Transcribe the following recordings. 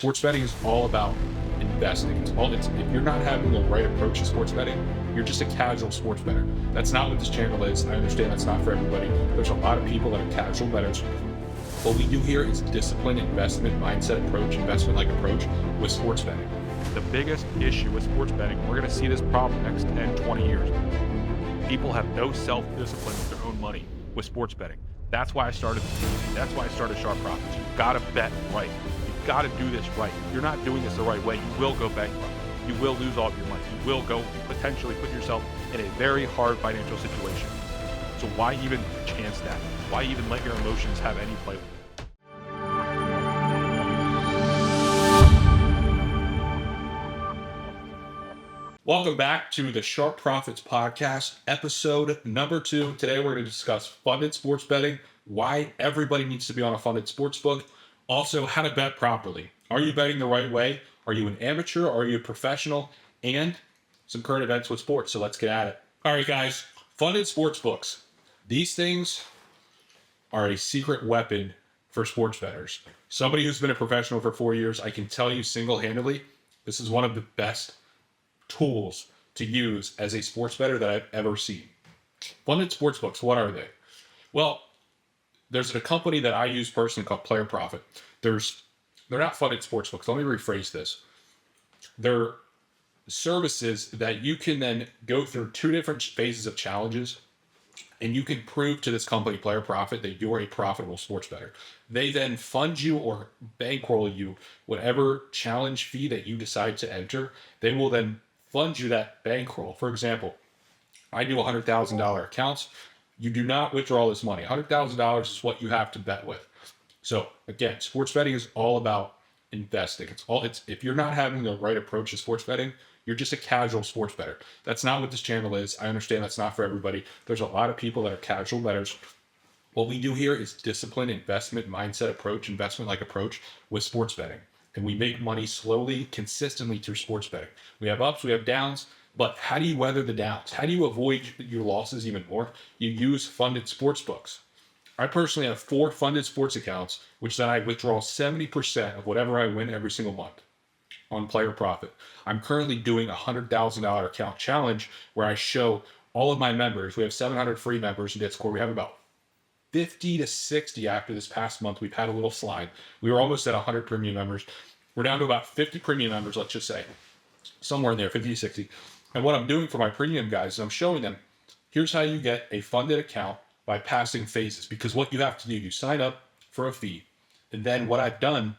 Sports betting is all about investing. If you're not having the right approach to sports betting, you're just a casual sports bettor. That's not what this channel is. I understand that's not for everybody. There's a lot of people that are casual bettors. What we do here is disciplined investment mindset approach, investment-like approach with sports betting. The biggest issue with sports betting, we're going to see this problem next 10, 20 years. People have no self-discipline with their own money with sports betting. That's why I started this community. That's why I started Sharp Profits. You've got to bet right. You've got to do this right. If you're not doing this the right way, you will go bankrupt. You will lose all of your money. You will potentially put yourself in a very hard financial situation. So why even chance that? Why even let your emotions have any play with it? Welcome back to the Sharp Profits Podcast, episode number 2. Today we're going to discuss funded sports betting, why everybody needs to be on a funded sports book, also how to bet properly. Are you betting the right way? Are you an amateur? Are you a professional? And some current events with sports. So let's get at it. All right, guys, funded sports books. These things are a secret weapon for sports bettors. Somebody who's been a professional for 4 years, I can tell you single-handedly, this is one of the best tools to use as a sports bettor that I've ever seen. Funded sports books, what are they? Well, there's a company that I use personally called Player Profit. They're not funded sports books. Let me rephrase this. They're services that you can then go through 2 different phases of challenges, and you can prove to this company, Player Profit, that you're a profitable sports bettor. They then fund you or bankroll you whatever challenge fee that you decide to enter. They will then fund you that bankroll. For example, I do $100,000 accounts. You do not withdraw this money. $100,000 is what you have to bet with. So again, sports betting is all about investing. If you're not having the right approach to sports betting, you're just a casual sports bettor. That's not what this channel is. I understand that's not for everybody. There's a lot of people that are casual bettors. What we do here is disciplined investment mindset approach, investment-like approach with sports betting. And we make money slowly, consistently through sports betting. We have ups, we have downs, but how do you weather the downs? How do you avoid your losses even more? You use funded sports books. I personally have 4 funded sports accounts, which then I withdraw 70% of whatever I win every single month on Player Profit. I'm currently doing a $100,000 account challenge where I show all of my members. We have 700 free members in Discord. We have about 50 to 60 after this past month. We've had a little slide. We were almost at 100 premium members. We're down to about 50 premium members, let's just say. Somewhere in there, 50 to 60. And what I'm doing for my premium guys is I'm showing them, here's how you get a funded account by passing phases. Because what you have to do, you sign up for a fee. And then what I've done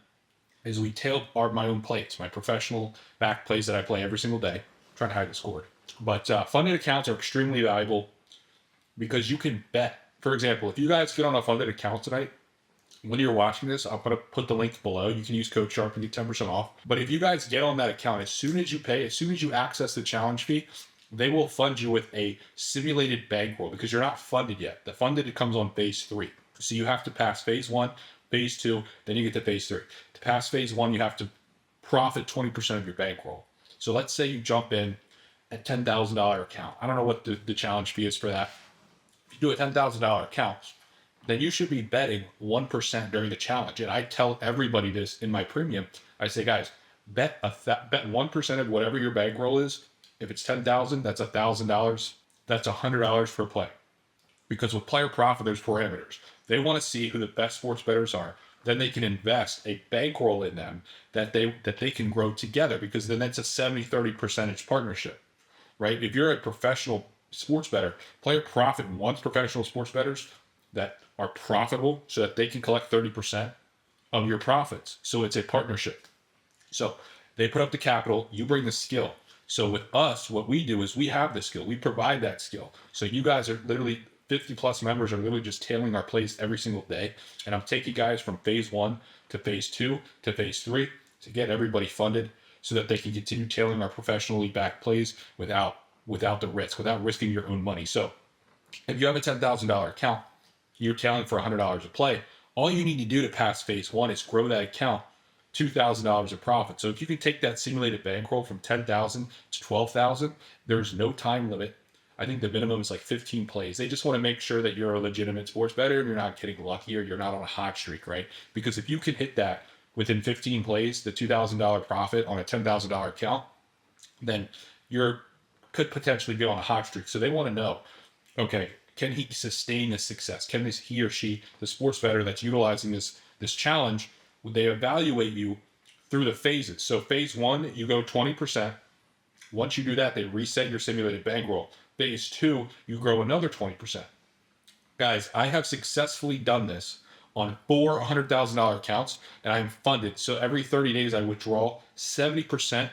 is we tail my own plays, my professional back plays that I play every single day. I'm trying to hide the score. But funded accounts are extremely valuable because you can bet. For example, if you guys get on a funded account tonight, when you're watching this, I'm going to put the link below. You can use code SHARP and get 10% off. But if you guys get on that account, as soon as you pay, as soon as you access the challenge fee, they will fund you with a simulated bankroll because you're not funded yet. The funded comes on phase 3. So you have to pass phase 1, phase 2, then you get to phase 3. To pass phase 1, you have to profit 20% of your bankroll. So let's say you jump in at $10,000 account. I don't know what the challenge fee is for that. If you do a $10,000 account, then you should be betting 1% during the challenge. And I tell everybody this in my premium. I say, guys, bet 1% of whatever your bankroll is. If it's $10,000, that's $1,000. That's $100 per play. Because with Player Profit, there's parameters. They want to see who the best sports bettors are. Then they can invest a bankroll in them that they can grow together, because then that's a 70-30 percentage partnership, right? If you're a professional sports bettor, Player Profit wants professional sports bettors that are profitable so that they can collect 30% of your profits. So it's a partnership. So they put up the capital, you bring the skill. So with us, what we do is we have the skill. We provide that skill. So you guys are literally 50 plus members are literally just tailing our plays every single day. And I'm taking guys from phase 1 to phase 2 to phase 3 to get everybody funded so that they can continue tailing our professionally backed plays without the risk, without risking your own money. So if you have a $10,000 account, you're tailing for $100 a play. All you need to do to pass phase 1 is grow that account $2,000 of profit. So if you can take that simulated bankroll from 10,000 to 12,000, there's no time limit. I think the minimum is like 15 plays. They just want to make sure that you're a legitimate sports bettor and you're not getting lucky or you're not on a hot streak, right? Because if you can hit that within 15 plays, the $2,000 profit on a $10,000 account, then you're could potentially be on a hot streak. So they want to know, okay, can he sustain this success? Can this he or she, the sports bettor that's utilizing this challenge, would they evaluate you through the phases? So phase one, you go 20%. Once you do that, they reset your simulated bankroll. Phase two, you grow another 20%. Guys, I have successfully done this on 4 $100,000 accounts, and I'm funded. So every 30 days, I withdraw 70%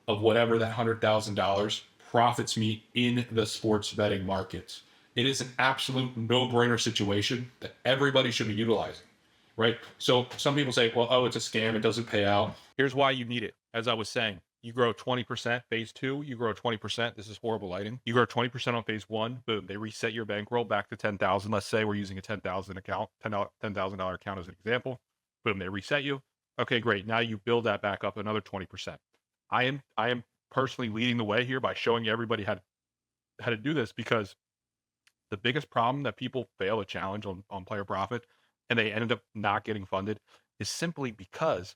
of whatever that $100,000 profits me in the sports betting markets. It is an absolute no-brainer situation that everybody should be utilizing, right? So some people say, well, oh, it's a scam. It doesn't pay out. Here's why you need it. As I was saying, you grow 20%, phase two, you grow 20%. This is horrible lighting. You grow 20% on phase one, boom, they reset your bankroll back to 10,000. Let's say we're using a 10,000 account, $10,000 account as an example. Boom, they reset you. Okay, great. Now you build that back up another 20%. I am personally leading the way here by showing everybody how to do this, because the biggest problem that people fail a challenge on player profit and they ended up not getting funded is simply because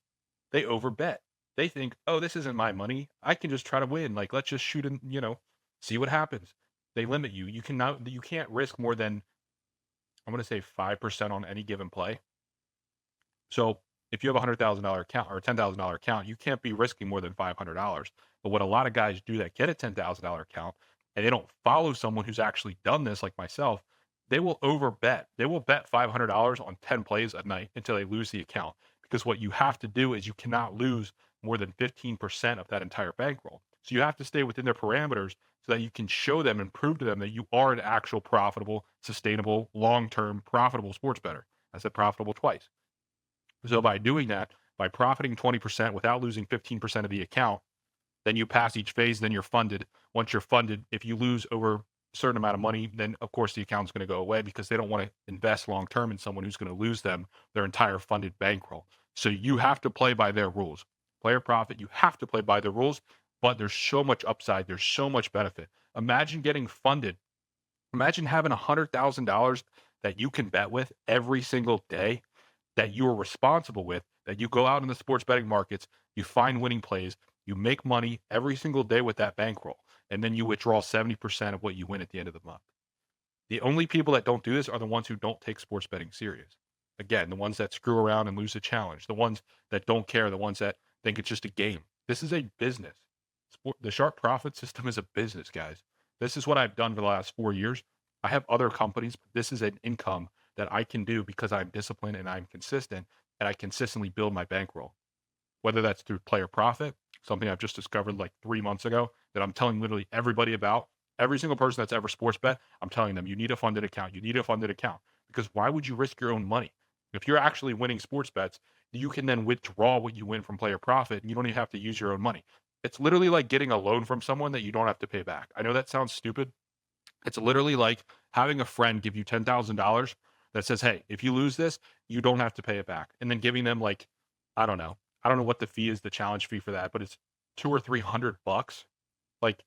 they overbet. They think, oh, this isn't my money. I can just try to win. Like, let's just shoot and, see what happens. They limit you. You can't risk more than, I'm going to say 5% on any given play. So if you have a $100,000 account or a $10,000 account, you can't be risking more than $500. But what a lot of guys do that get a $10,000 account and they don't follow someone who's actually done this, like myself, they will overbet. They will bet $500 on 10 plays a night until they lose the account. Because what you have to do is you cannot lose more than 15% of that entire bankroll. So you have to stay within their parameters so that you can show them and prove to them that you are an actual profitable, sustainable, long-term profitable sports bettor. I said profitable twice. So by doing that, by profiting 20% without losing 15% of the account, then you pass each phase, then you're funded. Once you're funded, if you lose over a certain amount of money, then of course the account's going to go away, because they don't want to invest long term in someone who's going to lose them their entire funded bankroll. So you have to play by their rules. Player profit, you have to play by the rules, but there's so much upside, there's so much benefit. Imagine getting funded. Imagine having $100,000 that you can bet with every single day, that you are responsible with, that you go out in the sports betting markets, you find winning plays, you make money every single day with that bankroll, and then you withdraw 70% of what you win at the end of the month. The only people that don't do this are the ones who don't take sports betting serious. Again, the ones that screw around and lose a challenge, the ones that don't care, the ones that think it's just a game. This is a business. The sharp profit system is a business, guys. This is what I've done for the last 4 years. I have other companies, but this is an income that I can do because I'm disciplined and I'm consistent, and I consistently build my bankroll. Whether that's through player profit, something I've just discovered like 3 months ago that I'm telling literally everybody about. Every single person that's ever sports bet, I'm telling them, you need a funded account. You need a funded account. Because why would you risk your own money? If you're actually winning sports bets, you can then withdraw what you win from player profit, and you don't even have to use your own money. It's literally like getting a loan from someone that you don't have to pay back. I know that sounds stupid. It's literally like having a friend give you $10,000 that says, hey, if you lose this, you don't have to pay it back. And then giving them like, I don't know. I don't know what the fee is, the challenge fee for that, but it's $200 or $300. Like,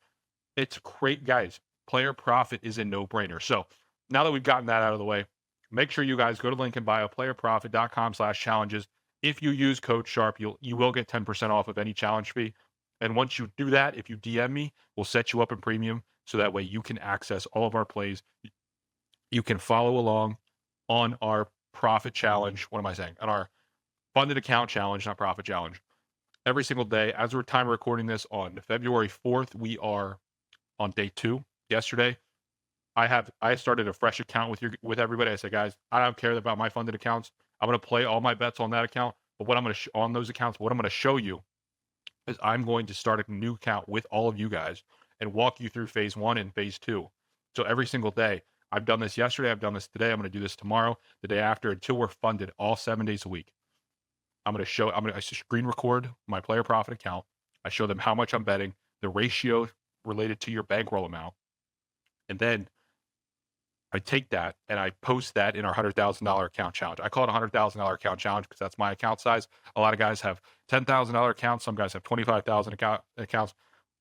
it's great, guys. Player profit is a no-brainer. So now that we've gotten that out of the way, make sure you guys go to link in bio, playerprofit.com/challenges. If you use code SHARP, you will get 10% off of any challenge fee. And once you do that, if you DM me, we'll set you up in premium so that way you can access all of our plays. You can follow along on our profit challenge. What am I saying? On our funded account challenge, not profit challenge. Every single day. As we're time recording this on February 4th, we are on day 2. Yesterday, I started a fresh account with everybody. I said, guys, I don't care about my funded accounts. I'm going to play all my bets on that account. But what I'm going to on those accounts, what I'm going to show you is I'm going to start a new account with all of you guys and walk you through phase 1 and phase 2. So every single day, I've done this yesterday, I've done this today, I'm going to do this tomorrow, the day after, until we're funded all 7 days a week. I'm going to screen record my player profit account. I show them how much I'm betting, the ratio related to your bankroll amount. And then I take that and I post that in our $100,000 account challenge. I call it a $100,000 account challenge because that's my account size. A lot of guys have $10,000 accounts. Some guys have 25,000 accounts.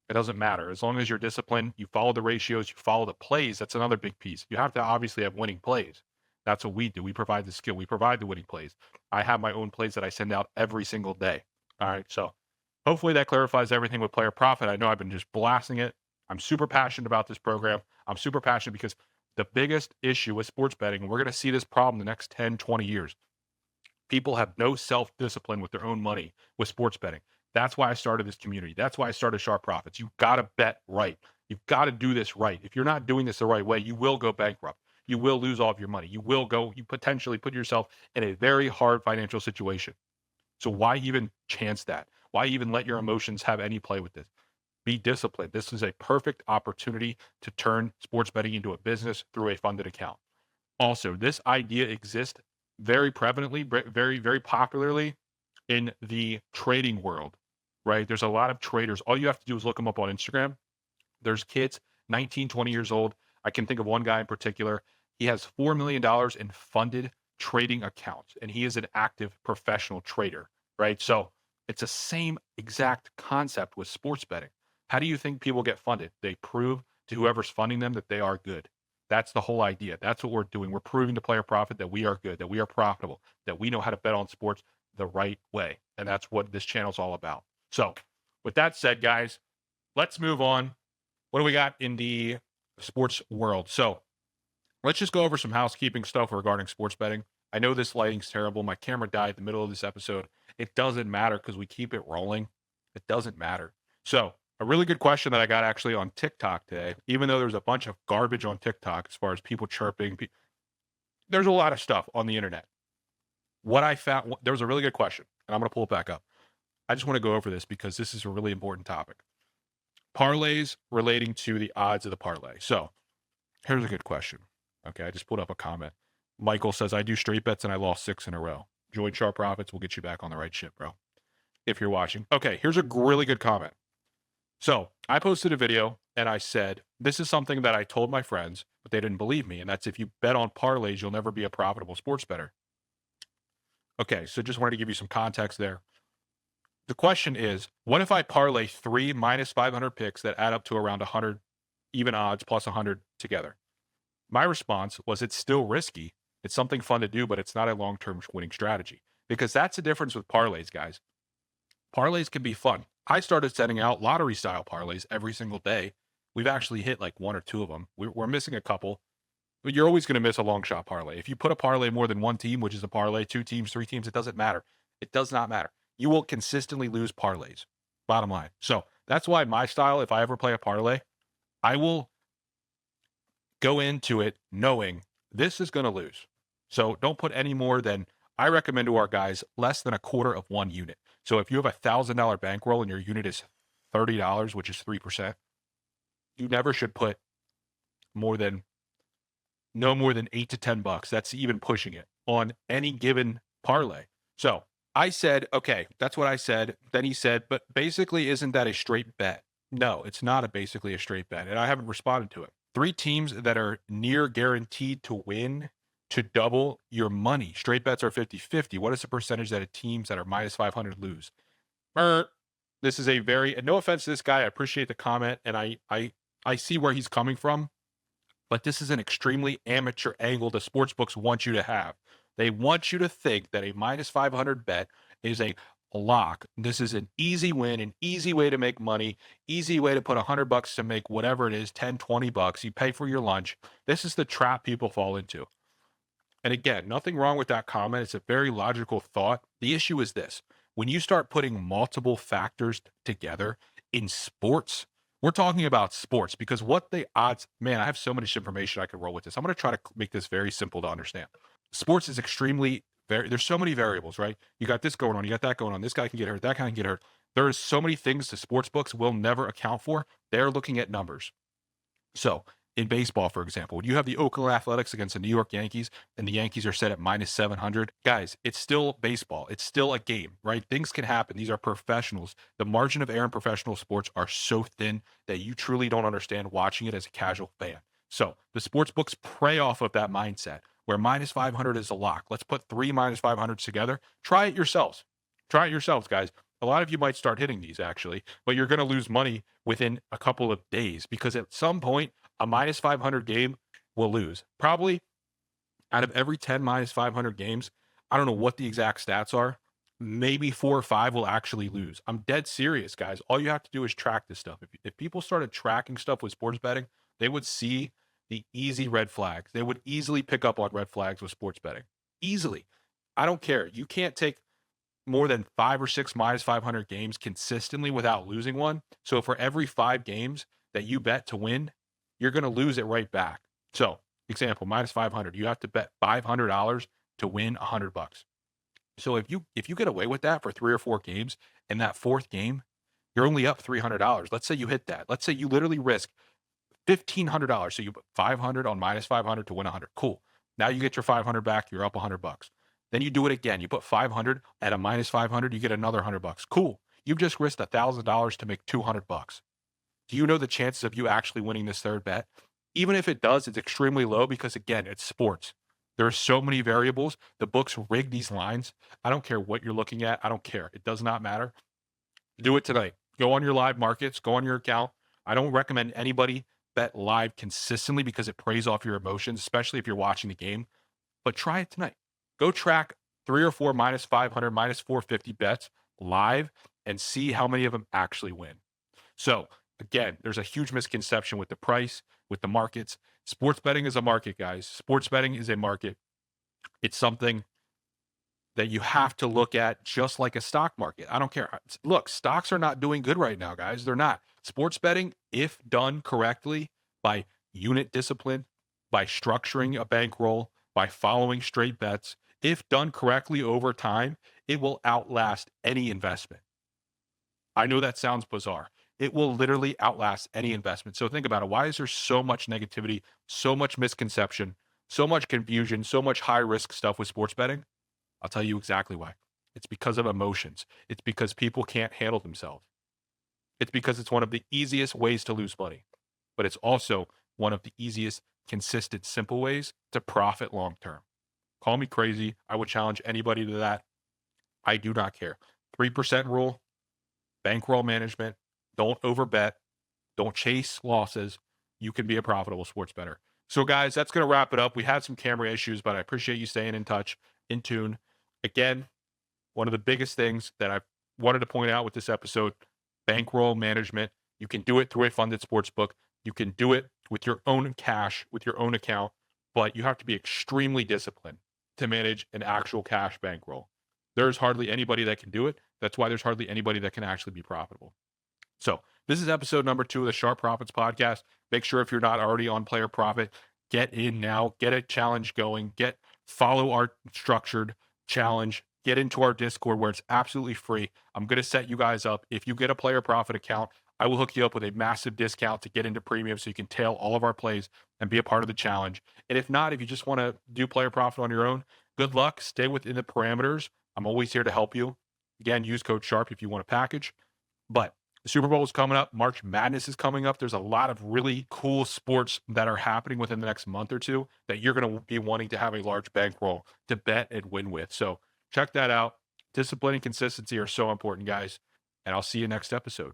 It doesn't matter. As long as you're disciplined, you follow the ratios, you follow the plays. That's another big piece. You have to obviously have winning plays. That's what we do. We provide the skill. We provide the winning plays. I have my own plays that I send out every single day. All right. So hopefully that clarifies everything with player profit. I know I've been just blasting it. I'm super passionate about this program. I'm super passionate because the biggest issue with sports betting, and we're going to see this problem the next 10, 20 years, people have no self-discipline with their own money with sports betting. That's why I started this community. That's why I started Sharp Profits. You've got to bet right. You've got to do this right. If you're not doing this the right way, you will go bankrupt. You will lose all of your money. You potentially put yourself in a very hard financial situation. So why even chance that? Why even let your emotions have any play with this? Be disciplined. This is a perfect opportunity to turn sports betting into a business through a funded account. Also, this idea exists very prevalently, very, very popularly in the trading world, right? There's a lot of traders. All you have to do is look them up on Instagram. There's kids, 19, 20 years old. I can think of one guy in particular. He has $4 million in funded trading accounts, and he is an active professional trader, right? So it's the same exact concept with sports betting. How do you think people get funded? They prove to whoever's funding them that they are good. That's the whole idea. That's what we're doing. We're proving to player profit that we are good, that we are profitable, that we know how to bet on sports the right way. And that's what this channel is all about. So, with that said, guys, let's move on. What do we got in the sports world? So, let's just go over some housekeeping stuff regarding sports betting. I know this lighting's terrible. My camera died in the middle of this episode. It doesn't matter because we keep it rolling. It doesn't matter. So, a really good question that I got actually on TikTok today, even though there's a bunch of garbage on TikTok as far as people chirping, there's a lot of stuff on the internet. What I found, there was a really good question, and I'm going to pull it back up. I just want to go over this because this is a really important topic. Parlays relating to the odds of the parlay. So, here's a good question. Okay, I just put up a comment. Michael says, I do straight bets and I lost 6 in a row. Join Sharp Profits. We'll get you back on the right ship, bro. If you're watching. Okay, here's a really good comment. So I posted a video and I said, this is something that I told my friends, but they didn't believe me. And that's if you bet on parlays, you'll never be a profitable sports bettor. Okay, so just wanted to give you some context there. The question is, what if I parlay 3 minus 500 picks that add up to around 100 even odds plus 100 together? My response was, it's still risky. It's something fun to do, but it's not a long-term winning strategy. Because that's the difference with parlays, guys. Parlays can be fun. I started setting out lottery-style parlays every single day. We've actually hit like 1 or 2 of them. We're missing a couple, but you're always going to miss a long shot parlay. If you put a parlay more than 1 team, which is a parlay, 2 teams, 3 teams, it doesn't matter. It does not matter. You will consistently lose parlays, bottom line. So that's why my style, if I ever play a parlay, I will go into it knowing this is going to lose. So don't put any more than, I recommend to our guys, less than a quarter of 1 unit. So if you have $1,000 bankroll and your unit is $30, which is 3%, you never should put no more than 8 to 10 bucks. That's even pushing it on any given parlay. So I said, okay, that's what I said. Then he said, but basically, isn't that a straight bet? No, it's not basically a straight bet. And I haven't responded to it. 3 teams that are near guaranteed to win to double your money. Straight bets are 50-50. What is the percentage that teams that are minus 500 lose? This is a very, and no offense to this guy, I appreciate the comment, and I see where he's coming from, but this is an extremely amateur angle the sportsbooks want you to have. They want you to think that a minus 500 bet is a lock. This is an easy win, an easy way to make money, easy way to put $100 to make whatever it is, 10, 20 bucks. You pay for your lunch. This is the trap people fall into. And again, nothing wrong with that comment. It's a very logical thought. The issue is this. When you start putting multiple factors together in sports, we're talking about sports because what the odds, man, I have so much information I could roll with this. I'm going to try to make this very simple to understand. Sports is extremely, there's so many variables, right? You got this going on, you got that going on. This guy can get hurt, that guy can get hurt. There is so many things the sports books will never account for. They're looking at numbers. So in baseball, for example, when you have the Oakland Athletics against the New York Yankees and the Yankees are set at minus 700, guys, it's still baseball. It's still a game, right? Things can happen. These are professionals. The margin of error in professional sports are so thin that you truly don't understand watching it as a casual fan. So the sports books prey off of that mindset where minus 500 is a lock. Let's put 3 minus 500s together. Try it yourselves. Try it yourselves, guys. A lot of you might start hitting these actually, but you're going to lose money within a couple of days because at some point, a minus 500 game will lose. Probably Out of every 10 minus 500 games, I don't know what the exact stats are. Maybe 4 or 5 will actually lose. I'm dead serious, guys. All you have to do is track this stuff. If people started tracking stuff with sports betting, they would see the easy red flags. They would easily pick up on red flags with sports betting. Easily. I don't care. You can't take more than 5 or 6 minus 500 games consistently without losing one. So for every 5 games that you bet to win, you're going to lose it right back. So, example, minus 500, you have to bet $500 to win $100. So if you get away with that for 3 or 4 games, and that fourth game, you're only up $300. Let's say you hit that. Let's say you literally risk $1,500. So you put 500 on minus 500 to win 100. Cool. Now you get your 500 back. You're up $100. Then you do it again. You put 500 at a minus 500. You get another $100. Cool. You've just risked $1,000 to make $200. Do you know the chances of you actually winning this third bet? Even if it does, it's extremely low because, again, it's sports. There are so many variables. The books rig these lines. I don't care what you're looking at. I don't care. It does not matter. Do it tonight. Go on your live markets. Go on your account. I don't recommend anybody bet live consistently because it preys off your emotions, especially if you're watching the game. But try it tonight. Go track 3 or 4 minus 500, minus 450 bets live and see how many of them actually win. So, again, there's a huge misconception with the price, with the markets. Sports betting is a market, guys. Sports betting is a market. It's something that you have to look at just like a stock market. I don't care. Look, stocks are not doing good right now, guys. They're not. Sports betting, if done correctly by unit discipline, by structuring a bankroll, by following straight bets, if done correctly over time, it will outlast any investment. I know that sounds bizarre. It will literally outlast any investment. So think about it. Why is there so much negativity, so much misconception, so much confusion, so much high risk stuff with sports betting? I'll tell you exactly why. It's because of emotions. It's because people can't handle themselves. It's because it's one of the easiest ways to lose money, but it's also one of the easiest, consistent, simple ways to profit long term. Call me crazy. I would challenge anybody to that. I do not care. 3% rule, bankroll management. Don't overbet. Don't chase losses. You can be a profitable sports bettor. So, guys, that's going to wrap it up. We had some camera issues, but I appreciate you staying in touch, in tune. Again, one of the biggest things that I wanted to point out with this episode, bankroll management. You can do it through a funded sports book. You can do it with your own cash, with your own account, but you have to be extremely disciplined to manage an actual cash bankroll. There's hardly anybody that can do it. That's why there's hardly anybody that can actually be profitable. So this is episode number 2 of the Sharp Profits podcast. Make sure if you're not already on Player Profit, get in now, get a challenge going, follow our structured challenge, get into our Discord where it's absolutely free. I'm going to set you guys up. If you get a Player Profit account, I will hook you up with a massive discount to get into premium so you can tail all of our plays and be a part of the challenge. And if not, if you just want to do Player Profit on your own, good luck. Stay within the parameters. I'm always here to help you. Again, use code SHARP if you want a package. But the Super Bowl is coming up. March Madness is coming up. There's a lot of really cool sports that are happening within the next month or two that you're going to be wanting to have a large bankroll to bet and win with. So check that out. Discipline and consistency are so important, guys. And I'll see you next episode.